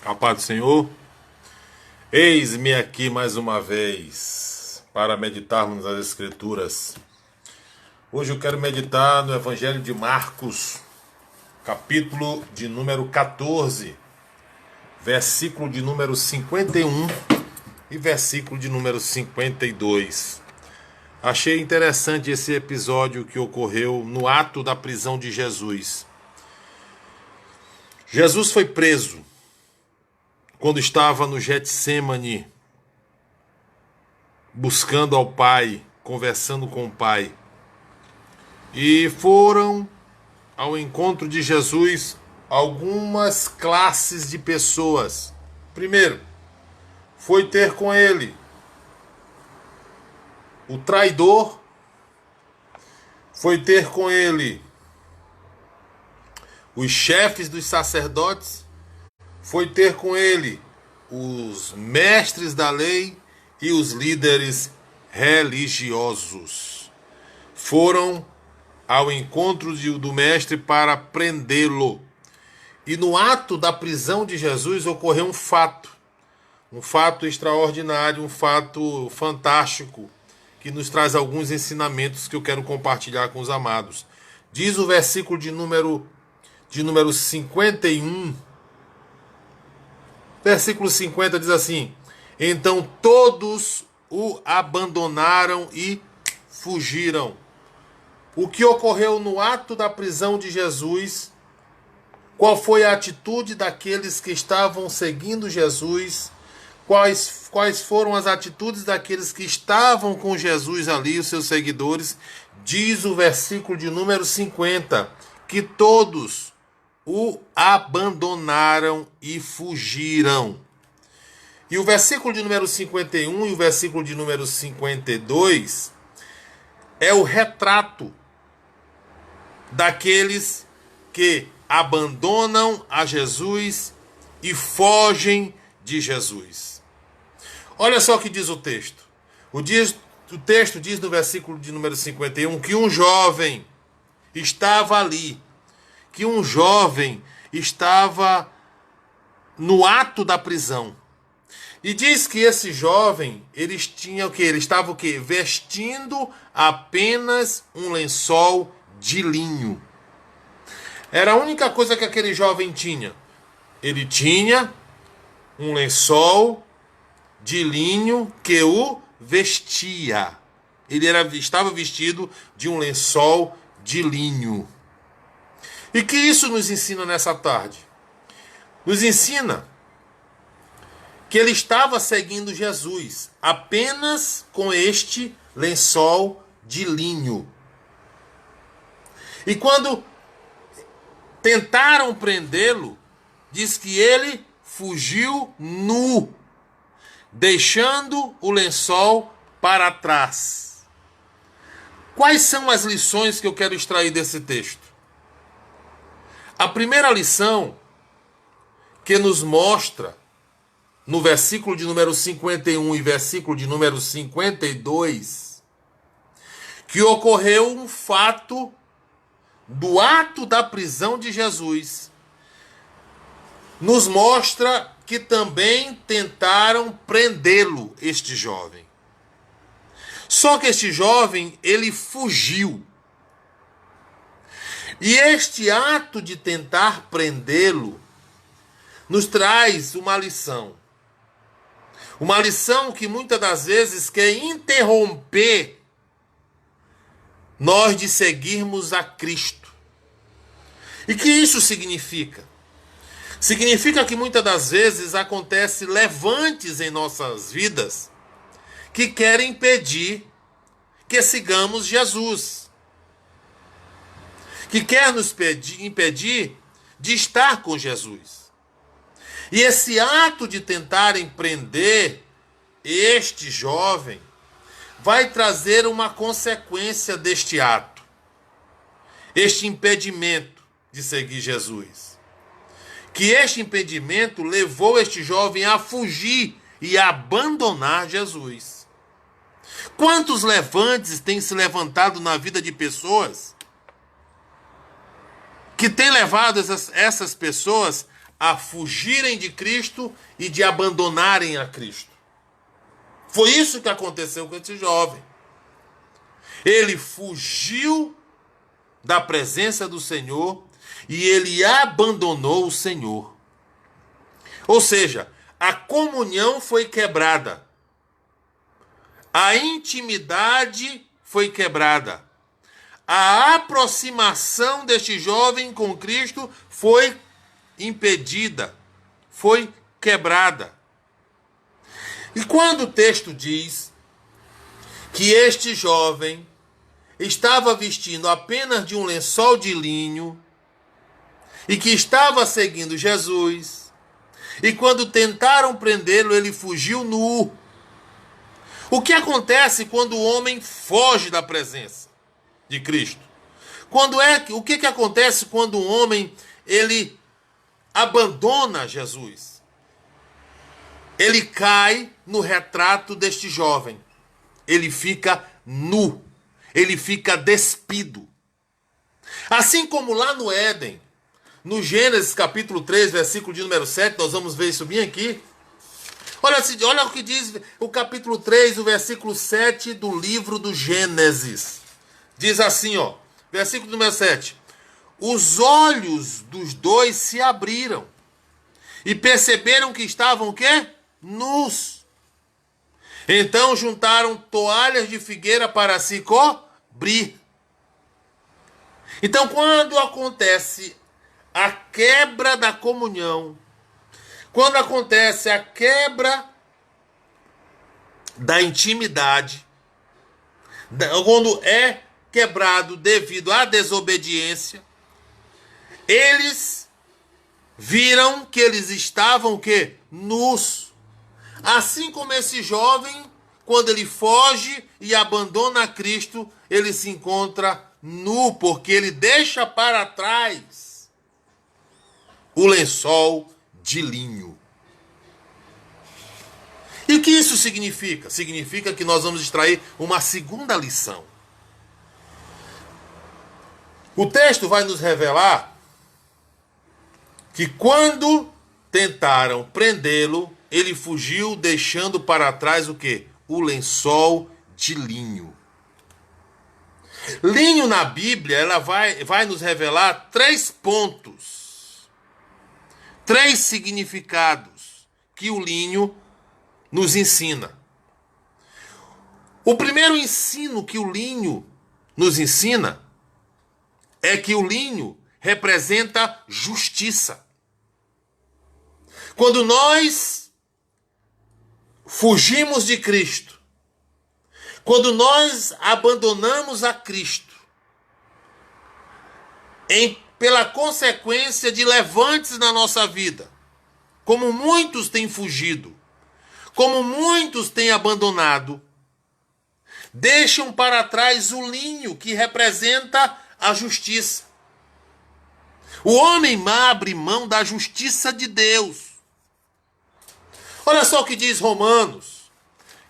A paz do Senhor, eis-me aqui mais uma vez para meditarmos nas Escrituras. Hoje eu quero meditar no Evangelho de Marcos, capítulo de número 14, versículo de número 51 e versículo de número 52. Achei interessante esse episódio que ocorreu no ato da prisão de Jesus. Jesus foi preso quando estava no Getsêmani, buscando ao Pai, conversando com o Pai. E foram ao encontro de Jesus algumas classes de pessoas. Primeiro, foi ter com ele o traidor, foi ter com ele os chefes dos sacerdotes, foi ter com ele os mestres da lei e os líderes religiosos. Foram ao encontro do mestre para prendê-lo. E no ato da prisão de Jesus ocorreu um fato extraordinário, um fato fantástico, que nos traz alguns ensinamentos que eu quero compartilhar com os amados. Diz o versículo de número 51. Versículo 50 diz assim: então todos o abandonaram e fugiram. O que ocorreu no ato da prisão de Jesus? Qual foi a atitude daqueles que estavam seguindo Jesus? Quais foram as atitudes daqueles que estavam com Jesus ali, os seus seguidores? Diz o versículo de número 50, que todos o abandonaram e fugiram. E o versículo de número 51 e o versículo de número 52 é o retrato daqueles que abandonam a Jesus e fogem de Jesus. Olha só o que diz o texto. O texto diz no versículo de número 51 que um jovem estava ali, que um jovem estava no ato da prisão. E diz que esse jovem, ele estava o quê? Vestindo apenas um lençol de linho. Era a única coisa que aquele jovem tinha. Ele tinha um lençol de linho que o vestia. Ele estava vestido de um lençol de linho. E que isso nos ensina nessa tarde? Nos ensina que ele estava seguindo Jesus apenas com este lençol de linho. E quando tentaram prendê-lo, diz que ele fugiu nu, deixando o lençol para trás. Quais são as lições que eu quero extrair desse texto? A primeira lição que nos mostra no versículo de número 51 e versículo de número 52, que ocorreu um fato do ato da prisão de Jesus, nos mostra que também tentaram prendê-lo, este jovem. Só que este jovem, ele fugiu. E este ato de tentar prendê-lo nos traz uma lição. Uma lição que muitas das vezes quer interromper nós de seguirmos a Cristo. E que isso significa? Significa que muitas das vezes acontece levantes em nossas vidas que querem impedir que sigamos Jesus. Que quer nos impedir de estar com Jesus. E esse ato de tentarem prender este jovem vai trazer uma consequência deste ato. Este impedimento de seguir Jesus. Que este impedimento levou este jovem a fugir e a abandonar Jesus. Quantos levantes têm se levantado na vida de pessoas que têm levado essas pessoas a fugirem de Cristo e de abandonarem a Cristo. Foi isso que aconteceu com esse jovem. Ele fugiu da presença do Senhor e ele abandonou o Senhor. Ou seja, a comunhão foi quebrada. A intimidade foi quebrada. A aproximação deste jovem com Cristo foi impedida, foi quebrada. E quando o texto diz que este jovem estava vestindo apenas de um lençol de linho e que estava seguindo Jesus, e quando tentaram prendê-lo, ele fugiu nu. O que acontece quando o homem foge da presença de Cristo? O que acontece quando o homem ele abandona Jesus? Ele cai no retrato deste jovem. Ele fica nu. Ele fica despido. Assim como lá no Éden, no Gênesis capítulo 3, versículo de número 7, nós vamos ver isso bem aqui. Olha o que diz o capítulo 3, o versículo 7 do livro do Gênesis. Diz assim, ó, versículo número 7. Os olhos dos dois se abriram e perceberam que estavam o quê? Nus. Então juntaram toalhas de figueira para se cobrir. Então quando acontece a quebra da comunhão, quando acontece a quebra da intimidade, quando é quebrado devido à desobediência, eles viram que eles estavam o quê? Nus. Assim como esse jovem, quando ele foge e abandona a Cristo, ele se encontra nu, porque ele deixa para trás o lençol de linho. E o que isso significa? Significa que nós vamos extrair uma segunda lição. O texto vai nos revelar que quando tentaram prendê-lo, ele fugiu deixando para trás o quê? O lençol de linho. Linho na Bíblia, ela vai nos revelar 3 pontos. 3 significados que o linho nos ensina. O primeiro ensino que o linho nos ensina é que o linho representa justiça. Quando nós fugimos de Cristo, quando nós abandonamos a Cristo, pela consequência de levantes na nossa vida, como muitos têm fugido, como muitos têm abandonado, deixam para trás o linho que representa a justiça. O homem abre mão da justiça de Deus. Olha só o que diz Romanos,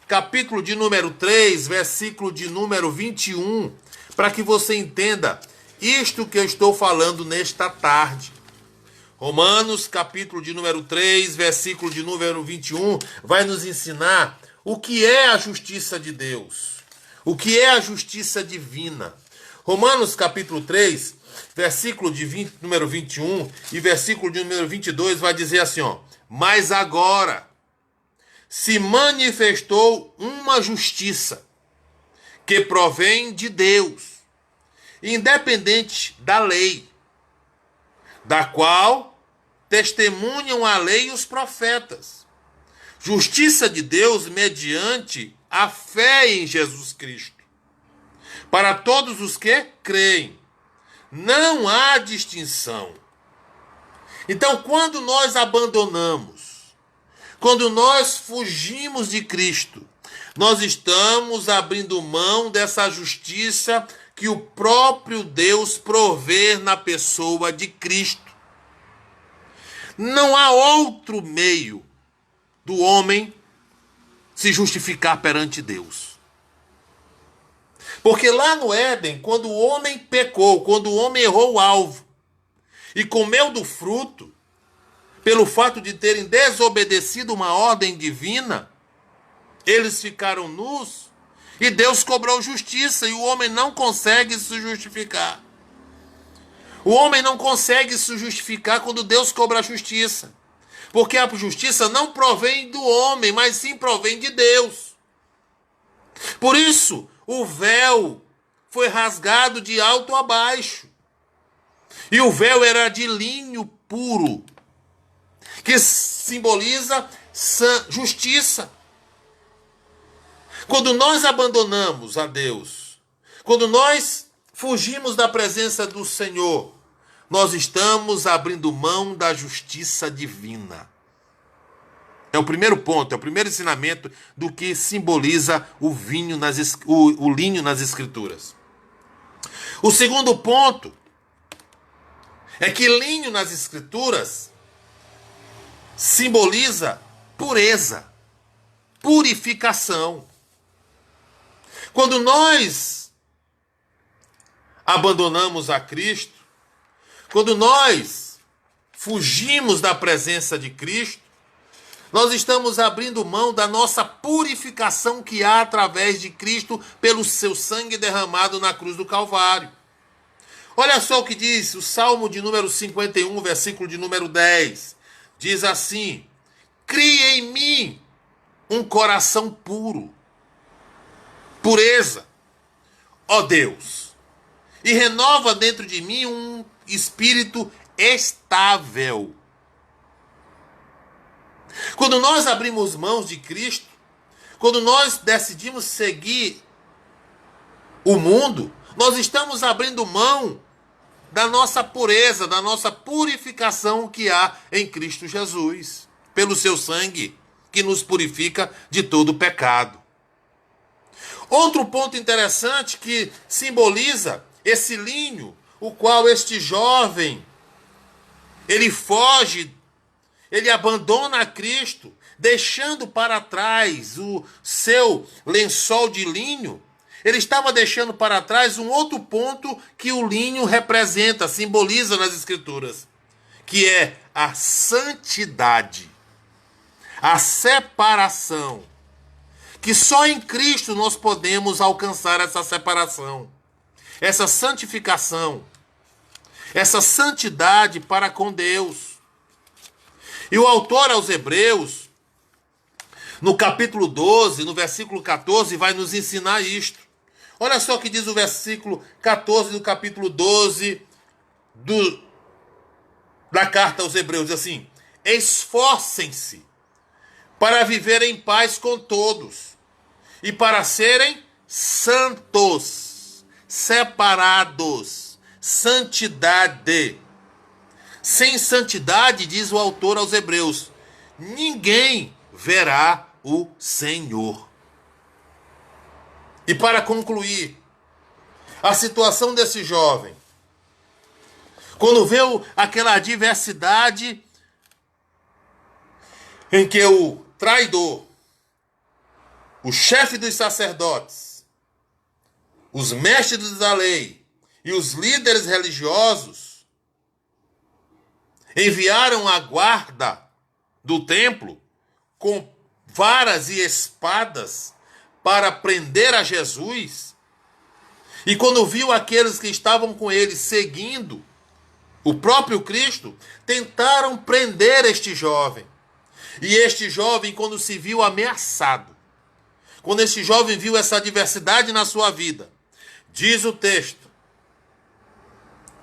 capítulo de número 3, versículo de número 21, para que você entenda isto que eu estou falando nesta tarde. Romanos, capítulo de número 3, versículo de número 21, vai nos ensinar o que é a justiça de Deus, o que é a justiça divina. Romanos, capítulo 3, versículo de número 21 e versículo de número 22 vai dizer assim, ó: mas agora se manifestou uma justiça que provém de Deus, independente da lei, da qual testemunham a lei e os profetas. Justiça de Deus mediante a fé em Jesus Cristo, para todos os que creem. Não há distinção. Então, quando nós abandonamos, quando nós fugimos de Cristo, nós estamos abrindo mão dessa justiça que o próprio Deus provê na pessoa de Cristo. Não há outro meio do homem se justificar perante Deus. Porque lá no Éden, quando o homem pecou, quando o homem errou o alvo e comeu do fruto, pelo fato de terem desobedecido uma ordem divina, eles ficaram nus e Deus cobrou justiça e o homem não consegue se justificar. O homem não consegue se justificar quando Deus cobra a justiça. Porque a justiça não provém do homem, mas sim provém de Deus. Por isso, o véu foi rasgado de alto a baixo. E o véu era de linho puro, que simboliza justiça. Quando nós abandonamos a Deus, quando nós fugimos da presença do Senhor, nós estamos abrindo mão da justiça divina. É o primeiro ponto, é o primeiro ensinamento do que simboliza o linho nas Escrituras. O segundo ponto é que linho nas Escrituras simboliza pureza, purificação. Quando nós abandonamos a Cristo, quando nós fugimos da presença de Cristo, nós estamos abrindo mão da nossa purificação que há através de Cristo pelo seu sangue derramado na cruz do Calvário. Olha só o que diz o Salmo de número 51, versículo de número 10. Diz assim: cria em mim um coração puro, pureza, ó Deus, e renova dentro de mim um espírito estável. Quando nós abrimos mãos de Cristo, quando nós decidimos seguir o mundo, nós estamos abrindo mão da nossa pureza, da nossa purificação que há em Cristo Jesus, pelo seu sangue, que nos purifica de todo pecado. Outro ponto interessante que simboliza esse linho, o qual este jovem, ele foge, ele abandona a Cristo, deixando para trás o seu lençol de linho. Ele estava deixando para trás um outro ponto que o linho representa, simboliza nas Escrituras, que é a santidade, a separação, que só em Cristo nós podemos alcançar essa separação, essa santificação, essa santidade para com Deus. E o autor aos Hebreus, no capítulo 12, no versículo 14, vai nos ensinar isto. Olha só o que diz o versículo 14 do capítulo 12 da carta aos Hebreus, diz assim: esforcem-se para viver em paz com todos e para serem santos, separados, santidade. Sem santidade, diz o autor aos Hebreus, ninguém verá o Senhor. E para concluir, a situação desse jovem, quando vê aquela adversidade em que o traidor, o chefe dos sacerdotes, os mestres da lei e os líderes religiosos enviaram a guarda do templo com varas e espadas para prender a Jesus. E quando viu aqueles que estavam com ele seguindo o próprio Cristo, tentaram prender este jovem. E este jovem, quando se viu ameaçado, quando este jovem viu essa adversidade na sua vida, diz o texto,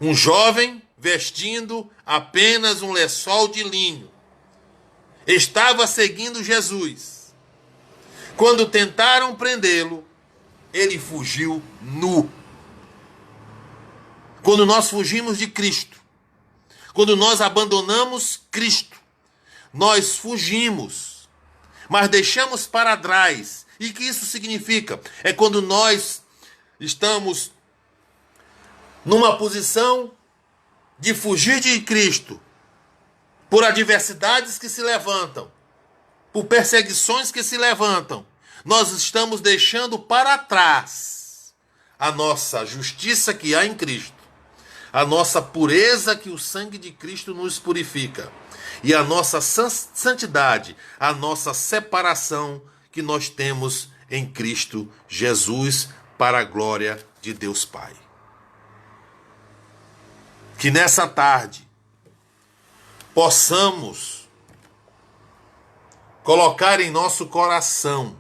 um jovem vestindo apenas um lençol de linho estava seguindo Jesus. Quando tentaram prendê-lo, ele fugiu nu. Quando nós fugimos de Cristo, quando nós abandonamos Cristo, nós fugimos, mas deixamos para trás. E o que isso significa? É quando nós estamos numa posição de fugir de Cristo, por adversidades que se levantam, por perseguições que se levantam, nós estamos deixando para trás a nossa justiça que há em Cristo, a nossa pureza que o sangue de Cristo nos purifica. e a nossa santidade, a nossa separação que nós temos em Cristo Jesus para a glória de Deus Pai. Que nessa tarde possamos colocar em nosso coração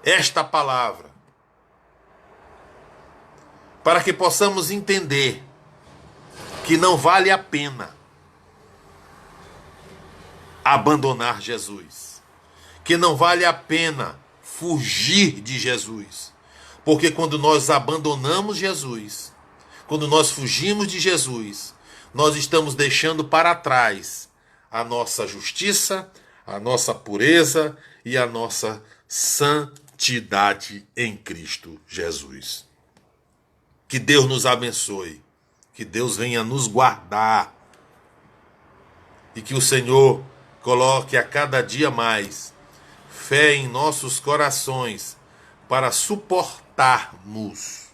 esta palavra, para que possamos entender que não vale a pena abandonar Jesus, que não vale a pena fugir de Jesus, porque quando nós abandonamos Jesus, quando nós fugimos de Jesus, nós estamos deixando para trás a nossa justiça, a nossa pureza e a nossa santidade em Cristo Jesus. Que Deus nos abençoe, que Deus venha nos guardar e que o Senhor coloque a cada dia mais fé em nossos corações para suportarmos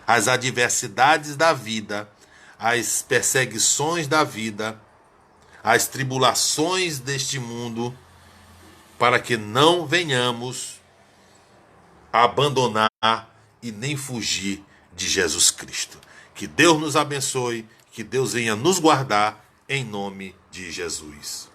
as adversidades da vida, as perseguições da vida, as tribulações deste mundo, para que não venhamos a abandonar e nem fugir de Jesus Cristo. Que Deus nos abençoe, que Deus venha nos guardar em nome de Jesus.